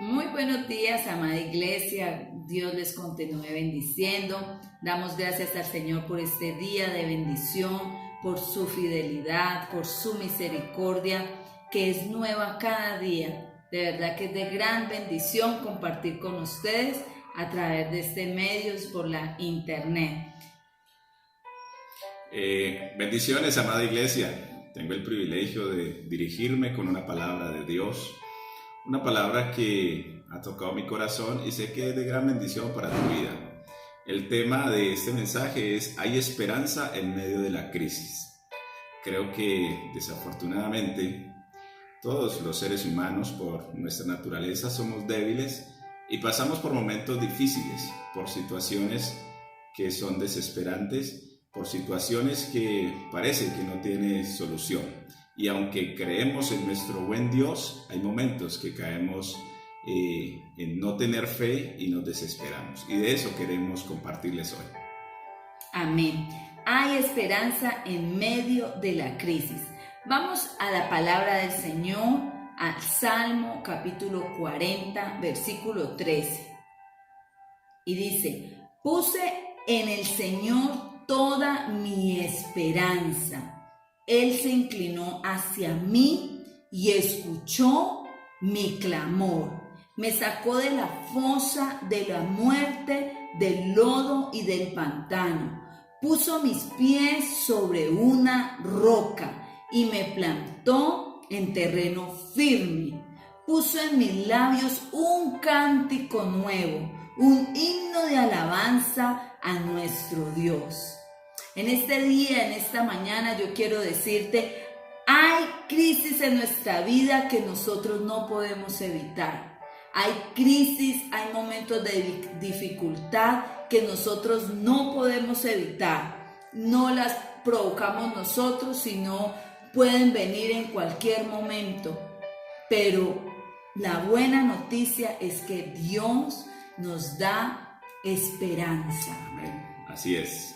Muy buenos días, amada iglesia. Dios les continúe bendiciendo. Damos gracias al Señor por este día de bendición, por su fidelidad, por su misericordia, que es nueva cada día. De verdad que es de gran bendición compartir con ustedes a través de este medio, por la internet. Bendiciones, amada iglesia. Tengo el privilegio de dirigirme con una palabra de Dios. Una palabra que ha tocado mi corazón y sé que es de gran bendición para tu vida. El tema de este mensaje es: hay esperanza en medio de la crisis. Creo que desafortunadamente todos los seres humanos, por nuestra naturaleza, somos débiles y pasamos por momentos difíciles, por situaciones que son desesperantes, por situaciones que parece que no tienen solución. Y aunque creemos en nuestro buen Dios, hay momentos que caemos en no tener fe y nos desesperamos. Y de eso queremos compartirles hoy. Amén. Hay esperanza en medio de la crisis. Vamos a la palabra del Señor, al Salmo capítulo 40, versículo 13. Y dice: puse en el Señor toda mi esperanza. Él se inclinó hacia mí y escuchó mi clamor. Me sacó de la fosa de la muerte, del lodo y del pantano. Puso mis pies sobre una roca y me plantó en terreno firme. Puso en mis labios un cántico nuevo, un himno de alabanza a nuestro Dios. En este día, en esta mañana, yo quiero decirte: hay crisis en nuestra vida que nosotros no podemos evitar. Hay crisis, hay momentos de dificultad que nosotros no podemos evitar. No las provocamos nosotros, sino pueden venir en cualquier momento. Pero la buena noticia es que Dios nos da esperanza. Amén. Así es.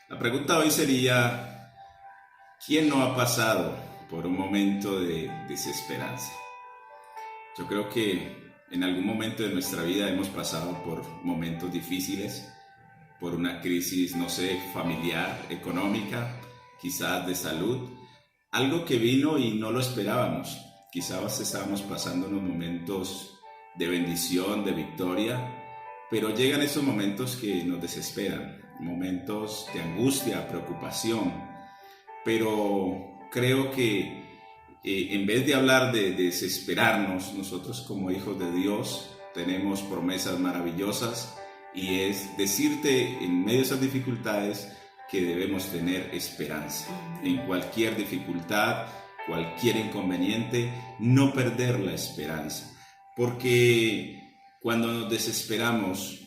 La pregunta hoy sería: ¿quién no ha pasado por un momento de desesperanza? Yo creo que en algún momento de nuestra vida hemos pasado por momentos difíciles, por una crisis, no sé, familiar, económica, quizás de salud, algo que vino y no lo esperábamos. Quizás estábamos pasando unos momentos de bendición, de victoria, pero llegan esos momentos que nos desesperan, momentos de angustia, preocupación. Pero creo que en vez de hablar de desesperarnos, nosotros como hijos de Dios tenemos promesas maravillosas, y es decirte en medio de esas dificultades que debemos tener esperanza. En cualquier dificultad, cualquier inconveniente, no perder la esperanza, porque cuando nos desesperamos,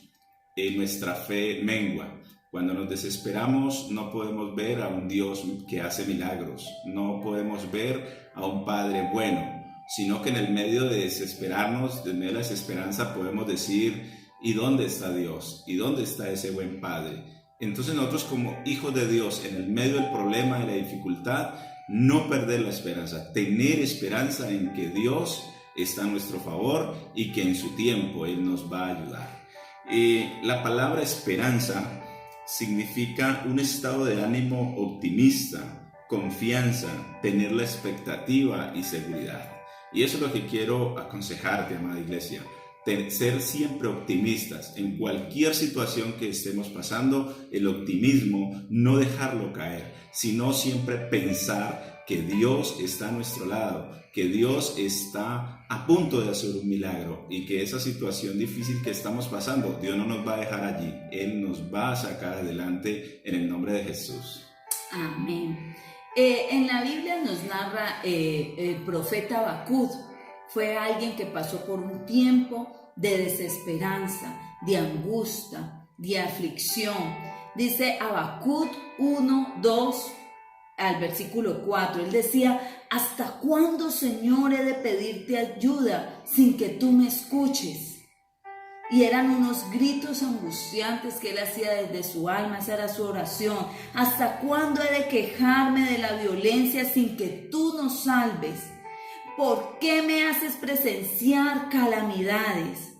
nuestra fe mengua. Cuando nos desesperamos, no podemos ver a un Dios que hace milagros, no podemos ver a un Padre bueno, sino que en el medio de desesperarnos, en medio de la desesperanza, podemos decir: ¿y dónde está Dios? ¿Y dónde está ese buen Padre? Entonces nosotros, como hijos de Dios, en el medio del problema, de la dificultad, no perder la esperanza, tener esperanza en que Dios está a nuestro favor y que en su tiempo Él nos va a ayudar. La palabra esperanza significa un estado de ánimo optimista, confianza, tener la expectativa y seguridad. Y eso es lo que quiero aconsejarte, amada iglesia: ser siempre optimistas en cualquier situación que estemos pasando. El optimismo, no dejarlo caer, sino siempre pensar que Dios está a nuestro lado, que Dios está a punto de hacer un milagro, y que esa situación difícil que estamos pasando, Dios no nos va a dejar allí. Él nos va a sacar adelante en el nombre de Jesús. Amén. En la Biblia nos narra el profeta Habacuc. Fue alguien que pasó por un tiempo de desesperanza, de angustia, de aflicción. Dice Habacuc 1, 2 al versículo 4. Él decía: ¿hasta cuándo, Señor, he de pedirte ayuda sin que tú me escuches? Y eran unos gritos angustiantes que él hacía desde su alma. Esa era su oración. ¿Hasta cuándo he de quejarme de la violencia sin que tú nos salves? ¿por qué me haces presenciar calamidades?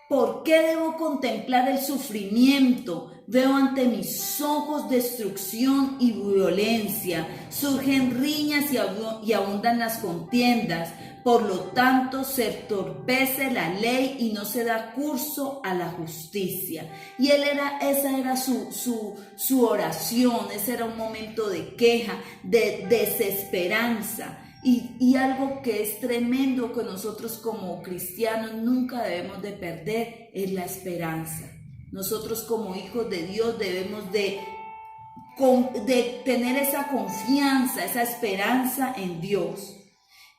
¿Por qué debo contemplar el sufrimiento? Veo ante mis ojos destrucción y violencia. Surgen riñas y abundan las contiendas. Por lo tanto, se entorpece la ley y no se da curso a la justicia. Y esa era su oración. Ese era un momento de queja, de desesperanza. Y algo que es tremendo que nosotros como cristianos nunca debemos de perder es la esperanza. Nosotros como hijos de Dios debemos de tener esa confianza, esa esperanza en Dios.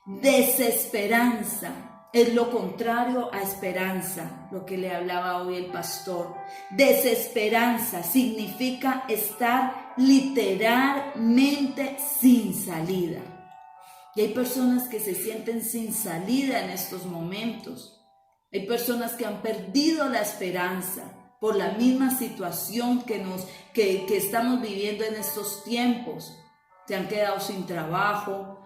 Desesperanza es lo contrario a esperanza, lo que le hablaba hoy el pastor. Desesperanza significa estar literalmente sin salida. Y hay personas que se sienten sin salida en estos momentos. Hay personas que han perdido la esperanza por la misma situación que estamos viviendo en estos tiempos. Se han quedado sin trabajo,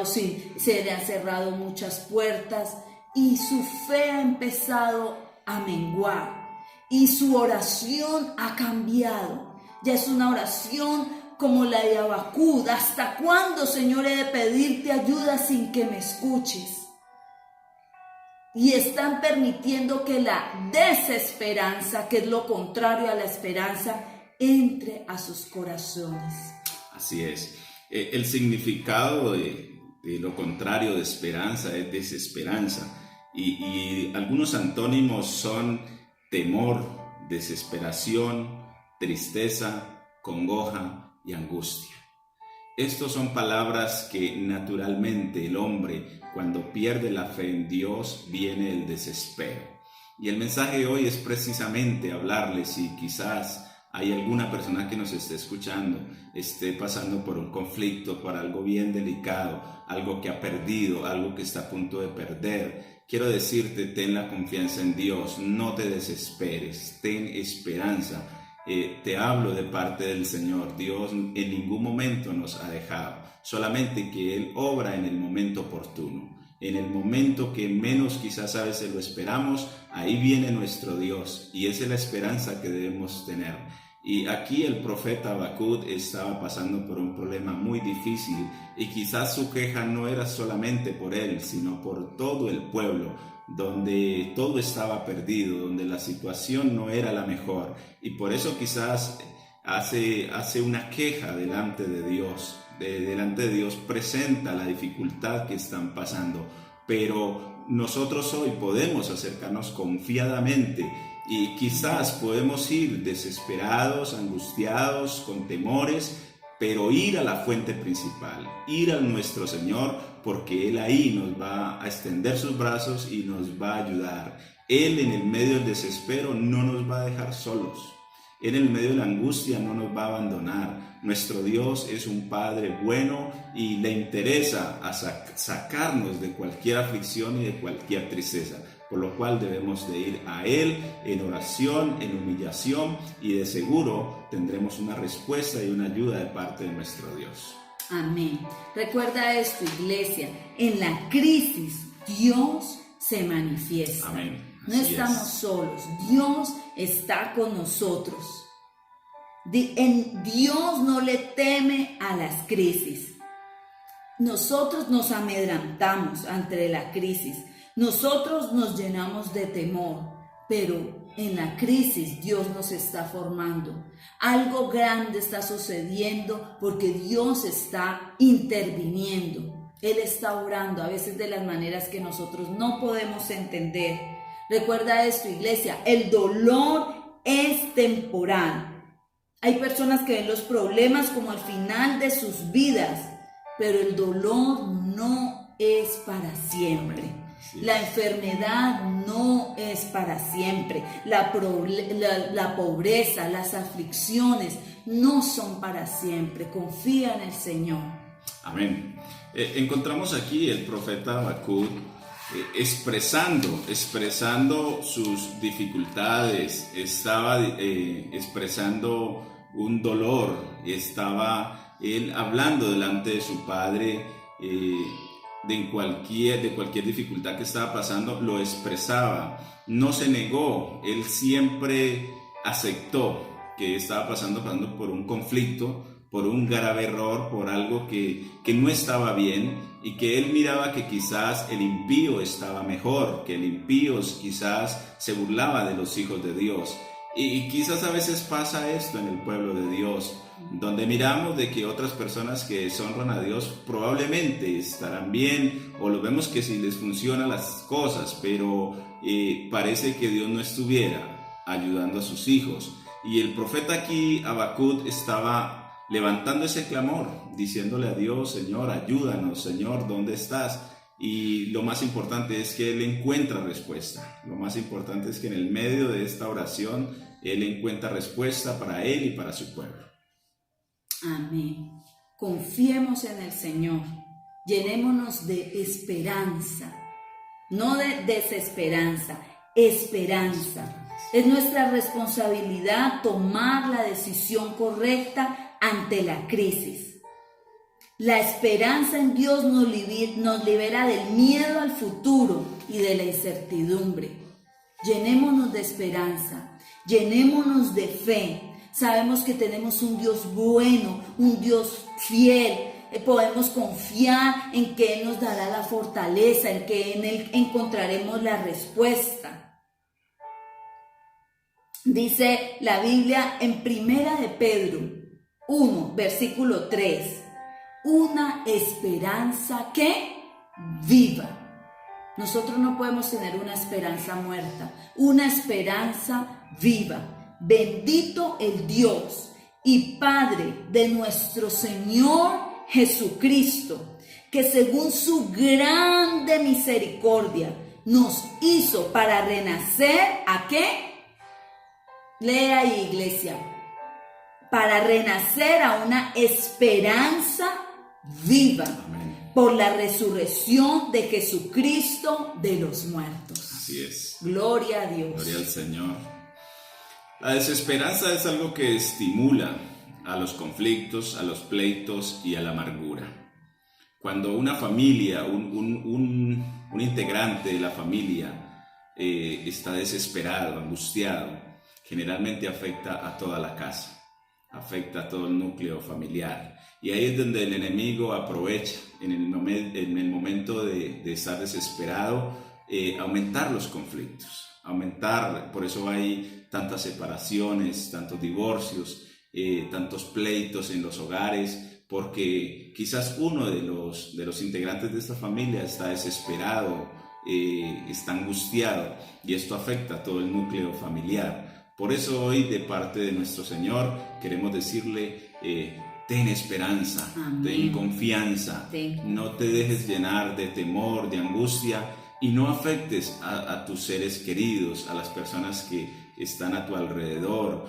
se le han cerrado muchas puertas y su fe ha empezado a menguar y su oración ha cambiado. Ya es una oración como la de Habacuc. ¿Hasta cuándo, Señor, he de pedirte ayuda sin que me escuches? Y están permitiendo que la desesperanza, que es lo contrario a la esperanza, entre a sus corazones. Así es. El significado de lo contrario de esperanza es desesperanza. Y algunos antónimos son temor, desesperación, tristeza, congoja y angustia. Estos son palabras que naturalmente el hombre, cuando pierde la fe en Dios, viene el desespero. Y el mensaje de hoy es precisamente hablarles, si quizás hay alguna persona que nos esté escuchando, esté pasando por un conflicto, por algo bien delicado, algo que ha perdido, algo que está a punto de perder. Quiero decirte, ten la confianza en Dios, no te desesperes, ten esperanza. Te hablo de parte del Señor. Dios en ningún momento nos ha dejado, solamente que Él obra en el momento oportuno, en el momento que menos quizás a veces lo esperamos. Ahí viene nuestro Dios y esa es la esperanza que debemos tener. Y aquí el profeta Habacuc estaba pasando por un problema muy difícil y quizás su queja no era solamente por él, sino por todo el pueblo, donde todo estaba perdido, donde la situación no era la mejor, y por eso quizás hace una queja delante de Dios. Delante de Dios presenta la dificultad que están pasando, pero nosotros hoy podemos acercarnos confiadamente y quizás podemos ir desesperados, angustiados, con temores, pero ir a la fuente principal, ir a nuestro Señor, porque Él ahí nos va a extender sus brazos y nos va a ayudar. Él en el medio del desespero no nos va a dejar solos. Él en el medio de la angustia no nos va a abandonar. Nuestro Dios es un Padre bueno y le interesa sacarnos de cualquier aflicción y de cualquier tristeza, por lo cual debemos de ir a Él en oración, en humillación, y de seguro tendremos una respuesta y una ayuda de parte de nuestro Dios. Amén. Recuerda esto, iglesia, en la crisis Dios se manifiesta. Amén. No estamos solos, Dios está con nosotros. Dios no le teme a las crisis. Nosotros nos amedrentamos ante la crisis, nosotros nos llenamos de temor, pero en la crisis Dios nos está formando. Algo grande está sucediendo porque Dios está interviniendo. Él está obrando a veces de las maneras que nosotros no podemos entender. Recuerda esto, iglesia, el dolor es temporal. Hay personas que ven los problemas como el final de sus vidas, pero el dolor no es para siempre. Sí. La enfermedad no es para siempre. La pobreza, las aflicciones no son para siempre. Confía en el Señor. Amén. Encontramos aquí el profeta Habacuc expresando sus dificultades, estaba expresando un dolor, estaba él hablando delante de su padre de cualquier dificultad que estaba pasando, lo expresaba, no se negó, él siempre aceptó que estaba pasando por un conflicto, por un grave error, por algo que no estaba bien, y que él miraba que quizás el impío estaba mejor, que el impío quizás se burlaba de los hijos de Dios. Y quizás a veces pasa esto en el pueblo de Dios, donde miramos de que otras personas que honran a Dios probablemente estarán bien, o lo vemos que si les funcionan las cosas, pero parece que Dios no estuviera ayudando a sus hijos. Y el profeta aquí, Habacuc, estaba levantando ese clamor, diciéndole a Dios: Señor, ayúdanos, Señor, ¿dónde estás? Y lo más importante es que él encuentra respuesta. Lo más importante es que en el medio de esta oración él encuentra respuesta para él y para su pueblo. Amén. Confiemos en el Señor. Llenémonos de esperanza, no de desesperanza, esperanza. Es nuestra responsabilidad tomar la decisión correcta ante la crisis. La esperanza en Dios nos libera del miedo al futuro y de la incertidumbre. Llenémonos de esperanza, llenémonos de fe. Sabemos que tenemos un Dios bueno, un Dios fiel. Podemos confiar en que Él nos dará la fortaleza, en que en Él encontraremos la respuesta. Dice la Biblia en Primera de Pedro 1, versículo 3. Una esperanza que viva. Nosotros no podemos tener una esperanza muerta, una esperanza viva. Bendito el Dios y Padre de nuestro Señor Jesucristo, que según su grande misericordia nos hizo para renacer, ¿a qué? Lea ahí, iglesia. Para renacer a una esperanza viva. Amén. Por la resurrección de Jesucristo de los muertos. Así es. Gloria a Dios. Gloria al Señor. La desesperanza es algo que estimula a los conflictos, a los pleitos y a la amargura. Cuando una familia, un integrante de la familia está desesperado, angustiado, generalmente afecta a toda la casa, afecta a todo el núcleo familiar. Y ahí es donde el enemigo aprovecha, en el momento de estar desesperado, aumentar los conflictos, por eso hay tantas separaciones, tantos divorcios, tantos pleitos en los hogares, porque quizás uno de los integrantes de esta familia está desesperado, está angustiado, y esto afecta a todo el núcleo familiar. Por eso hoy, de parte de nuestro Señor, queremos decirle: ten esperanza, amén, ten confianza, no te dejes llenar de temor, de angustia, y no afectes a tus seres queridos, a las personas que están a tu alrededor.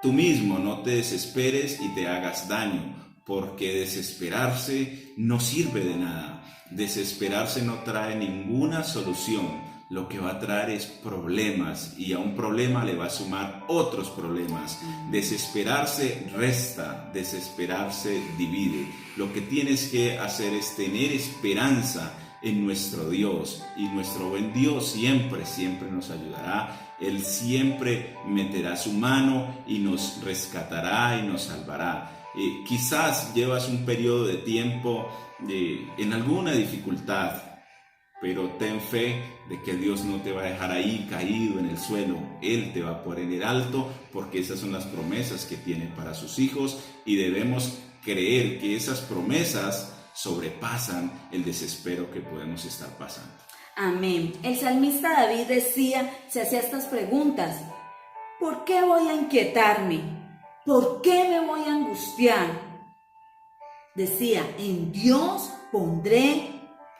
Tú mismo no te desesperes y te hagas daño, porque desesperarse no sirve de nada. Desesperarse no trae ninguna solución. Lo que va a traer es problemas, y a un problema le va a sumar otros problemas. Desesperarse resta, desesperarse divide. Lo que tienes que hacer es tener esperanza en nuestro Dios, y nuestro buen Dios siempre nos ayudará. Él siempre meterá su mano y nos rescatará y nos salvará. Quizás llevas un periodo de tiempo en alguna dificultad, pero ten fe de que Dios no te va a dejar ahí caído en el suelo. Él te va a poner en alto, porque esas son las promesas que tiene para sus hijos, y debemos creer que esas promesas sobrepasan el desespero que podemos estar pasando. Amén. El salmista David se hacía estas preguntas: ¿por qué voy a inquietarme? ¿Por qué me voy a angustiar? Decía: en Dios pondré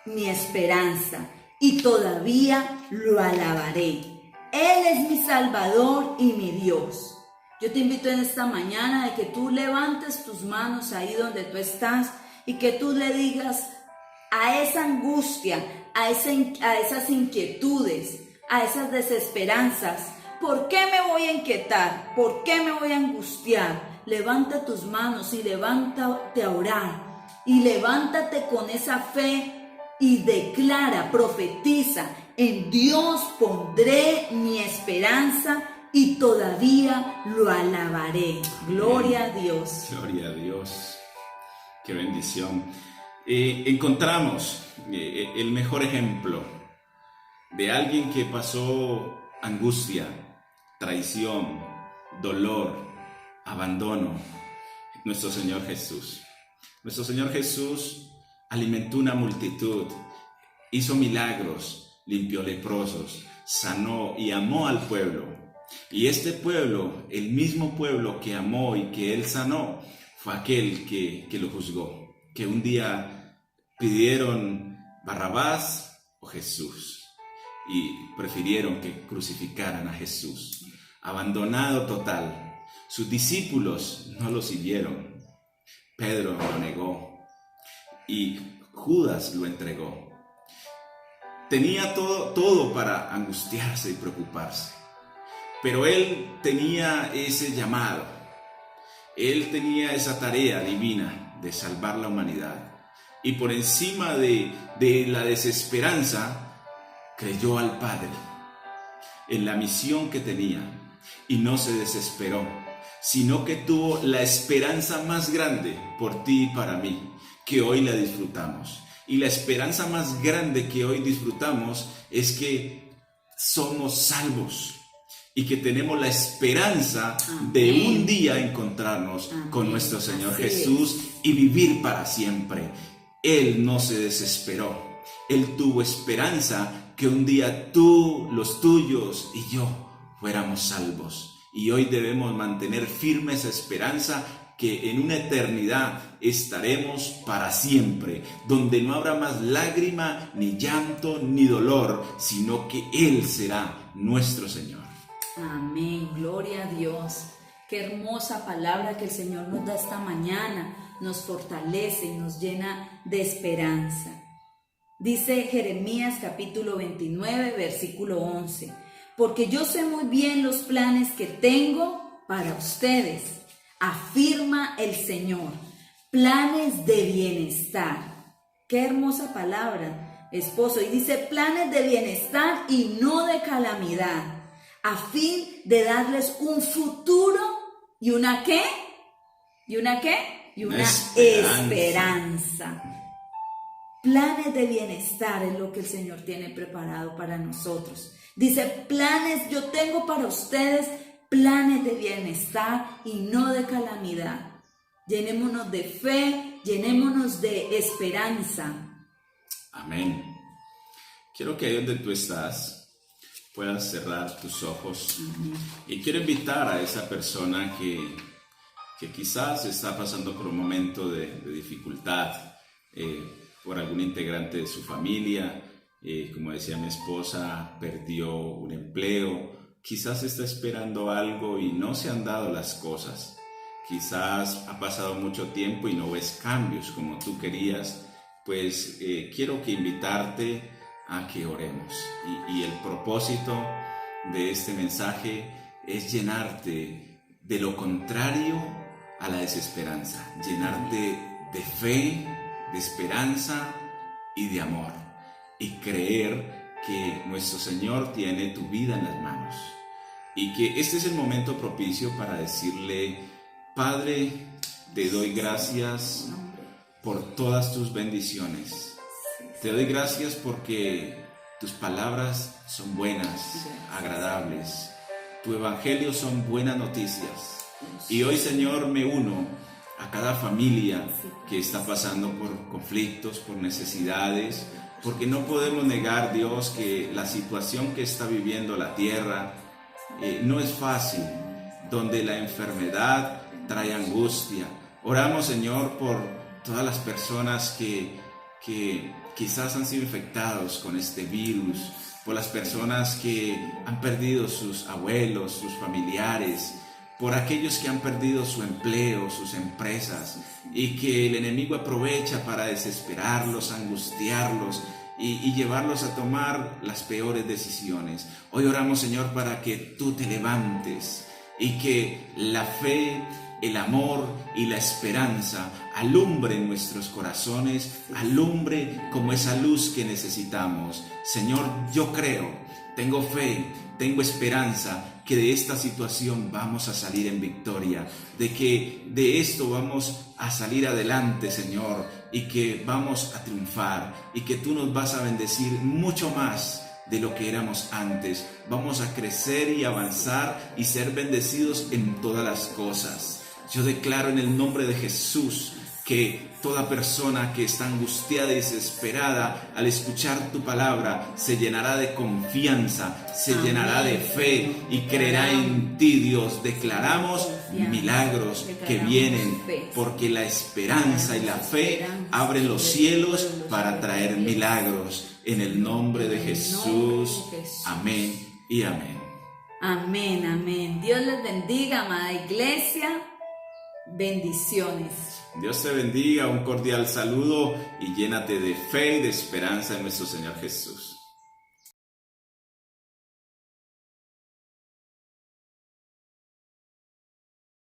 mi esperanza y todavía lo alabaré. Él es mi Salvador y mi Dios. Yo te invito en esta mañana de que tú levantes tus manos ahí donde tú estás y que tú le digas a esa angustia, a esas inquietudes, a esas desesperanzas: ¿por qué me voy a inquietar? ¿Por qué me voy a angustiar? Levanta tus manos y levántate a orar, y levántate con esa fe y declara, profetiza, en Dios pondré mi esperanza y todavía lo alabaré. Gloria a Dios. Gloria a Dios. Qué bendición. Encontramos el mejor ejemplo de alguien que pasó angustia, traición, dolor, abandono. Nuestro Señor Jesús. Nuestro Señor Jesús alimentó una multitud, hizo milagros, limpió leprosos, sanó y amó al pueblo. Y este pueblo, el mismo pueblo que amó y que Él sanó, fue aquel que lo juzgó, que un día pidieron Barrabás o Jesús y prefirieron que crucificaran a Jesús. Abandonado total, sus discípulos no lo siguieron. Pedro lo negó y Judas lo entregó. Tenía todo para angustiarse y preocuparse, pero él tenía ese llamado, él tenía esa tarea divina de salvar la humanidad, y por encima de la desesperanza creyó al Padre en la misión que tenía y no se desesperó, sino que tuvo la esperanza más grande por ti y para mí, que hoy la disfrutamos. Y la esperanza más grande que hoy disfrutamos es que somos salvos y que tenemos la esperanza de un día encontrarnos con nuestro Señor Jesús y vivir para siempre. Él no se desesperó, Él tuvo esperanza que un día tú, los tuyos y yo fuéramos salvos. Y hoy debemos mantener firme esa esperanza que en una eternidad estaremos para siempre, donde no habrá más lágrima, ni llanto, ni dolor, sino que Él será nuestro Señor. Amén, gloria a Dios. Qué hermosa palabra que el Señor nos da esta mañana, nos fortalece y nos llena de esperanza. Dice Jeremías capítulo 29, versículo 11, porque yo sé muy bien los planes que tengo para ustedes, afirma el Señor, planes de bienestar. Qué hermosa palabra, esposo. Y dice planes de bienestar y no de calamidad, a fin de darles un futuro y una ¿qué? ¿Y una qué? Y una esperanza. Planes de bienestar es lo que el Señor tiene preparado para nosotros. Dice, planes yo tengo para ustedes, planes de bienestar y no de calamidad. Llenémonos de fe, llenémonos de esperanza. Amén. Quiero que ahí donde tú estás puedas cerrar tus ojos. Y quiero invitar a esa persona que quizás está pasando por un momento de dificultad, por algún integrante de su familia, como decía mi esposa, perdió un empleo, quizás está esperando algo y no se han dado las cosas, quizás ha pasado mucho tiempo y no ves cambios como tú querías, pues quiero que invitarte a que oremos, y el propósito de este mensaje es llenarte de lo contrario a la desesperanza, llenarte de fe, de esperanza y de amor, y creer que nuestro Señor tiene tu vida en las manos, y que este es el momento propicio para decirle: Padre, te doy gracias por todas tus bendiciones. Te doy gracias porque tus palabras son buenas, agradables. Tu evangelio son buenas noticias. Y hoy, Señor, me uno a cada familia que está pasando por conflictos, por necesidades, porque no podemos negar, Dios, que la situación que está viviendo la tierra no es fácil, donde la enfermedad trae angustia. Oramos, Señor, por todas las personas que quizás han sido infectados con este virus, por las personas que han perdido sus abuelos, sus familiares, por aquellos que han perdido su empleo, sus empresas, y que el enemigo aprovecha para desesperarlos, angustiarlos y llevarlos a tomar las peores decisiones. Hoy oramos, Señor, para que tú te levantes y que la fe, el amor y la esperanza alumbre en nuestros corazones, alumbre como esa luz que necesitamos. Señor, yo creo, tengo fe, tengo esperanza que de esta situación vamos a salir en victoria, de que de esto vamos a salir adelante, Señor, y que vamos a triunfar, y que tú nos vas a bendecir mucho más de lo que éramos antes. Vamos a crecer y avanzar y ser bendecidos en todas las cosas. Yo declaro en el nombre de Jesús que toda persona que está angustiada y desesperada al escuchar tu palabra se llenará de confianza, se llenará de fe y creerá en ti, Dios. Declaramos milagros que vienen porque la esperanza y la fe abren los cielos para traer milagros. En el nombre de Jesús. Amén y amén. Amén, amén. Dios les bendiga, amada iglesia. Bendiciones. Dios te bendiga, un cordial saludo y llénate de fe y de esperanza en nuestro Señor Jesús.